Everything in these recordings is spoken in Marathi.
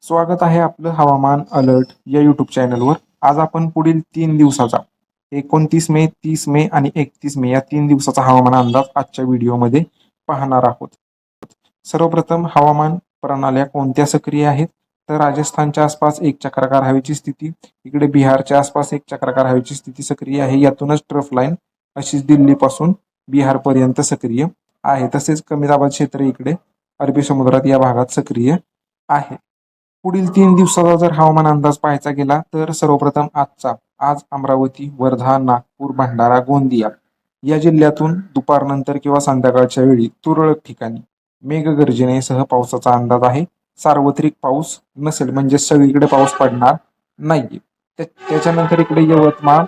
स्वागत आहे आपलं हवामान अलर्ट या यूट्यूब चॅनलवर. आज आपण पुढील 3 दिवसाचा 29 मे, 30 मे आणि 31 मे या 3 दिवसाचा हवामान अंदाज आजच्या व्हिडिओमध्ये पाहणार आहोत. सर्वप्रथम हवामान प्रणाल्या कोणत्या सक्रिय आहेत, तर राजस्थानच्या आसपास एक चक्राकार हवेची स्थिती, इकडे बिहारच्या आसपास एक चक्राकार हवेची स्थिती सक्रिय आहे. यातूनच ट्रफ लाईन अशीच दिल्लीपासून बिहारपर्यंत सक्रिय आहे. तसेच कमी दाबाचे क्षेत्र इकडे अरबी समुद्रात या भागात सक्रिय आहे. पुढील 3 दिवसाचा जर हवामान अंदाज पाहायचा गेला तर सर्वप्रथम आज अमरावती, वर्धा, नागपूर, भंडारा, गोंदिया या जिल्ह्यातून दुपारनंतर किंवा संध्याकाळच्या वेळी तुरळक ठिकाणी मेघगर्जनेसह पावसाचा अंदाज आहे. सार्वत्रिक पाऊस नसेल, म्हणजे सगळीकडे पाऊस पडणार नाहीये. त्याच्यानंतर इकडे यवतमाळ,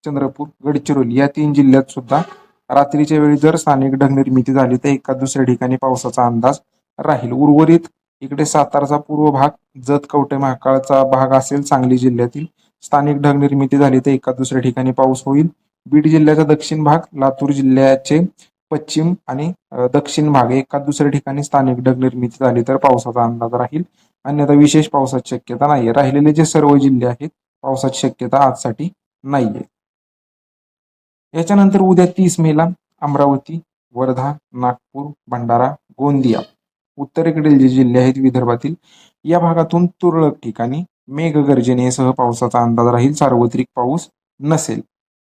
चंद्रपूर, गडचिरोली या 3 जिल्ह्यात सुद्धा रात्रीच्या वेळी जर स्थानिक ढगनिर्मिती झाली तर एका दुसऱ्या ठिकाणी पावसाचा अंदाज राहील. उर्वरित इकडे सातारचा पूर्व भाग, जत, कवठे महांकाळचा भाग असेल सांगली जिल्ह्यातील, स्थानिक ढगनिर्मिती झाली तर एका दुसऱ्या ठिकाणी पाऊस होईल. बीड जिल्ह्याचा दक्षिण भाग, लातूर जिल्ह्याचे पश्चिम आणि दक्षिण भाग एका दुसऱ्या ठिकाणी स्थानिक ढगनिर्मिती झाली तर पावसाचा अंदाज राहील. अन्यथा विशेष पावसाची शक्यता नाहीये. राहिलेले जे सर्व जिल्हे आहेत पावसाची शक्यता आजसाठी नाहीये. याच्यानंतर उद्या 30 मेला अमरावती, वर्धा, नागपूर, भंडारा, गोंदिया उत्तरेकडील जे जिल्हे आहेत विदर्भातील या भागातून तुरळक ठिकाणी मेघगर्जनेसह पावसाचा अंदाज राहील. सार्वत्रिक पाऊस नसेल.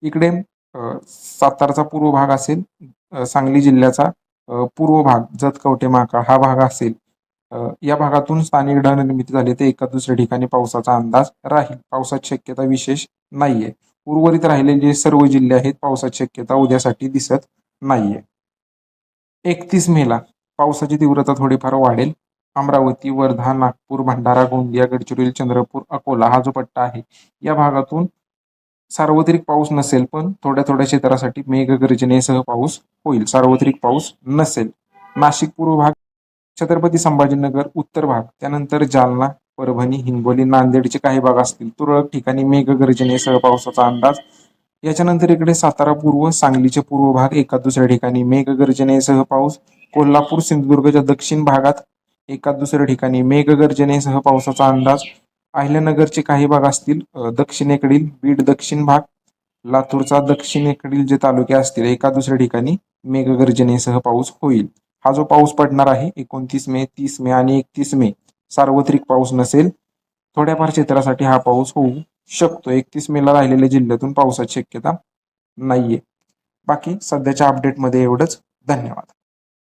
इकडे सातारचा पूर्व भाग असेल, सांगली जिल्ह्याचा पूर्व भाग, जत, कवठे महांकाळ हा भाग असेल, या भागातून स्थानिक ढगनिर्मिती झाली तर एका दुसऱ्या ठिकाणी पावसाचा अंदाज राहील. पावसाची शक्यता विशेष नाहीये. उर्वरित राहिलेले जे सर्व जिल्हे आहेत पावसाची शक्यता उद्यासाठी दिसत नाहीये. 31 मेला पावसाची तीव्रता थोडीफार वाढेल. अमरावती, वर्धा, नागपूर, भंडारा, गोंदिया, गडचिरोली, चंद्रपूर, अकोला हा जो पट्टा आहे या भागातून सार्वत्रिक पाऊस नसेल, पण थोड्या थोड्या क्षेत्रासाठी मेघगर्जनेसह पाऊस होईल. सार्वत्रिक पाऊस नसेल. नाशिक पूर्व भाग, छत्रपती संभाजीनगर उत्तर भाग, त्यानंतर जालना, परभणी, हिंगोली, नांदेडचे काही भाग असतील तुरळक ठिकाणी मेघगर्जनेसह पावसाचा अंदाज. याच्यानंतर इकडे सातारा पूर्व, सांगलीचे पूर्व भाग एका दुसऱ्या ठिकाणी मेघगर्जनेसह पाऊस. कोल्हापूर, सिंधुदुर्गच्या दक्षिण भागात एका दुसऱ्या ठिकाणी मेघगर्जनेसह पावसाचा अंदाज. अहिल्यानगरचे काही भाग असतील दक्षिणेकडील, बीड दक्षिण भाग, लातूरचा दक्षिणेकडील जे तालुके असतील एका दुसऱ्या ठिकाणी मेघगर्जनेसह पाऊस होईल. हा जो पाऊस पडणार आहे 29 मे, 30 मे आणि 31 मे सार्वत्रिक पाऊस नसेल. थोड्याफार क्षेत्रासाठी हा पाऊस होऊ शकतो. 31 मेला राहिलेल्या जिल्ह्यातून पावसाची शक्यता नाहीये. बाकी सध्याच्या अपडेटमध्ये एवढंच. धन्यवाद.